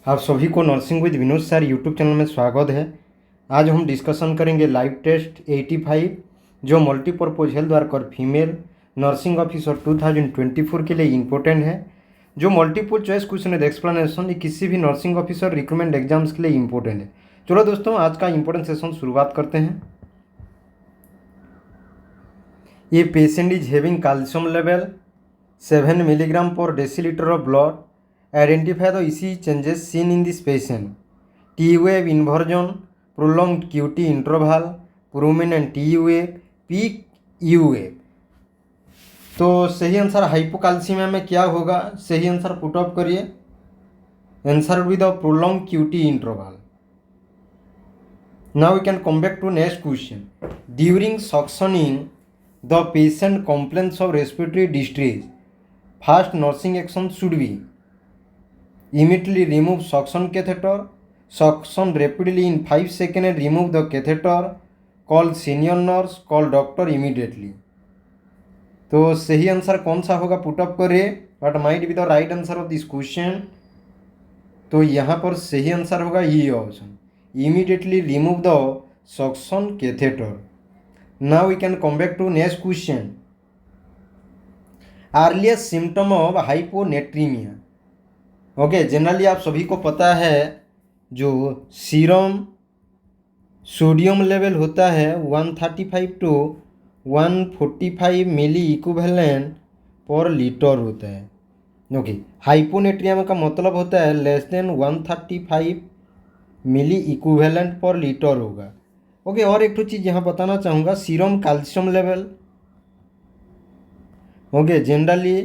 आप सभी को nursing with Vinod sir YouTube channel में स्वागत है। आज हम डिस्कशन करेंगे लाइव टेस्ट 85 जो multipurpose health worker female nursing officer 2024 के लिए इम्पोर्टेंट है। जो multiple choice question with explanation ये किसी भी नर्सिंग ऑफिसर रिक्रूटमेंट एग्जाम्स के लिए इम्पोर्टेंट है। चलो दोस्तों, आज का इम्पोर्टेंट सेशन शुरुआत करते हैं। ये patient is having calcium level 7 milligram per decilitre of blood. Identify the ECG changes seen in this patient. T-wave inversion, prolonged QT interval, prominent T-wave, peak U-wave। तो सही आंसर हाइपोकैल्सीमिया में क्या होगा? सही आंसर पुट अप करिए। Answer with the prolong QT interval. Now we can come back to next question. During suctioning the patient complains of respiratory distress, first nursing action should be immediately remove suction catheter, suction rapidly in 5 seconds and remove the catheter, call senior nurse, call doctor immediately। तो सही answer कौन सा होगा? Put up करिए। What might be the right answer of this question? तो यहाँ पर सही आंसर होगा ये option, immediately remove the suction catheter. Now we can come back to next question. Earliest symptom of hyponatremia. Okay, generally आप सभी को पता है जो सीरम सोडियम लेवल होता है 135 to 145 milliequivalent per litre होता है। ओके, हाइपोनेट्रियम का मतलब होता है less than 135 milliequivalent per litre होगा। ओके, और एक तो चीज़ यहाँ बताना चाहूँगा, serum calcium level okay generally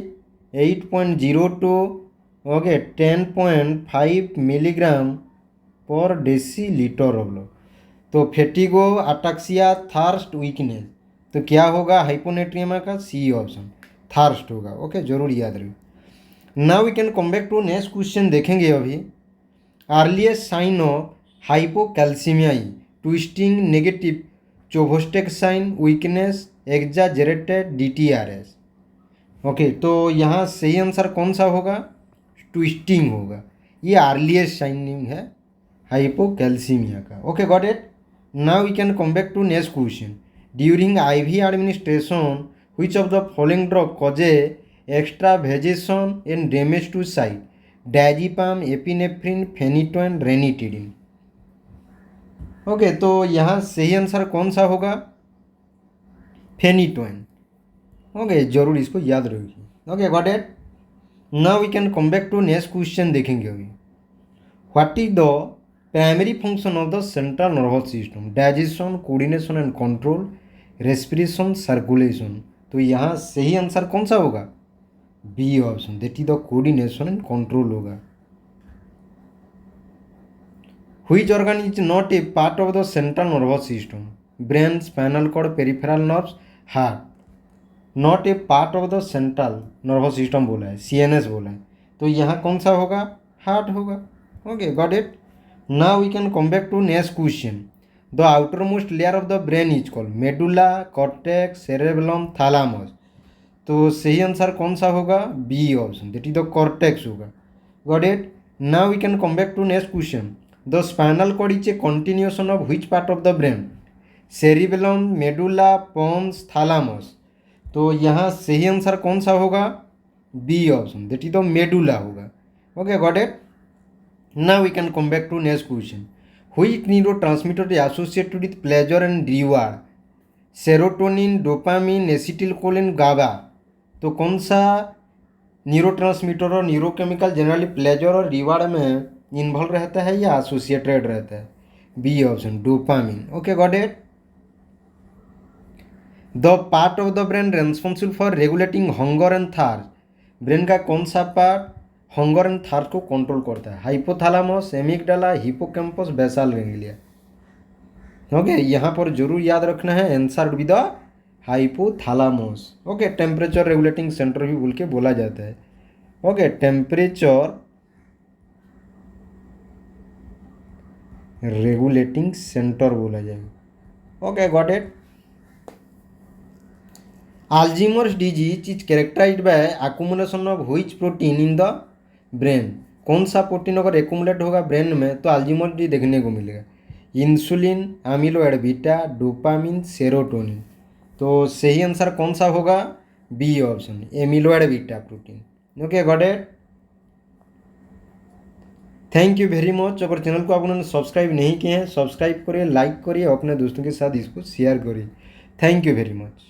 8.0 to okay 10.5 milligram per decilitre of blood. तो फेटिगो, अटैक्सिया, थर्स्ट, वीकनेस, तो क्या होगा हाइपोनेट्रियमा का? सी ऑप्शन, थर्स्ट होगा। ओके, जरूर याद रखिए। Now we can come back to next question देखेंगे अभी। Earliest sign of hypocalcemia, twitching, negative, Chvostek sign, weakness, exaggerated, DTRS। Okay, तो यहाँ सही आंसर कौन सा होगा? ट्विस्टिंग होगा। ये अर्लीस्ट साइनिंग है हाइपोकैल्सीमिया का। Okay, got it. Now we can come back to next question. During IV administration which of the following drug causes extravasation and damage to site? Diazepam, epinephrine, phenytoin, ranitidine. Okay, तो यहाँ सही answer कौन सा होगा? Phenytoin. Okay, जरूर इसको याद रखिए। Okay, got it. Now we can come back to next question देखेंगे अभी। What is the primary function of the central nervous system? Digestion, coordination and control, respiration, circulation. तो यहाँ सही आंसर कौन सा होगा? B option, that is the coordination and control होगा। Which organ is not a part of the central nervous system? Brain, spinal cord, peripheral nerves, heart. Not a part of the central nervous system बोला है, CNS बोला है, तो यहाँ कौन सा होगा? हार्ट होगा। Okay, got it. Now we can come back to next question. The outermost layer of the brain is called medulla, cortex, cerebellum, thalamus. तो सही आंसर कौन सा होगा? B option, that is the cortex होगा। Got it. Now we can come back to next question. The spinal cord is a continuation of which part of the brain? Cerebellum, medulla, pons, thalamus. तो यहाँ सही answer कौन सा होगा? B option, that is the medulla होगा। Okay, got it. Now we can come back to next question. Which neurotransmitter is associated with pleasure and reward? Serotonin, dopamine, acetylcholine, GABA. तो कौन सा न्यूरोट्रांसमीटर और neurochemical generally pleasure और reward में involve रहता है या एसोसिएटेड रहता है? B option, dopamine. Okay, got it. The part of the brain responsible for regulating hunger and thirst, brain का कौन सा पार्ट हंगर एंड थर्स्ट को कंट्रोल करता है? Hypothalamus, amygdala, hippocampus, basal ganglia. Okay, यहाँ पर जरूर याद रखना है answer with the hypothalamus. Okay, temperature regulating centre भी बोल के बोला जाता है। ओके, टेम्परेचर रेगुलेटिंग सेंटर बोला जाएगा। Okay, got it. Alzheimer's disease is characterized by accumulation of which protein in the brain? कौन सा प्रोटीन अगर एकुमुलेट होगा ब्रेन में तो अल्जीमर डिजीज देखने को मिलेगा? Insulin, amyloid beta, dopamine, serotonin. तो सही आंसर कौन सा होगा? B option, amyloid beta protein. Okay, got it. Thank you very much. अगर चैनल को आप उन्होंने सब्सक्राइब नहीं किए हैं, सब्सक्राइब करिए, लाइक करिए, अपने दोस्तों के साथ इसको शेयर करिए। Thank you very much.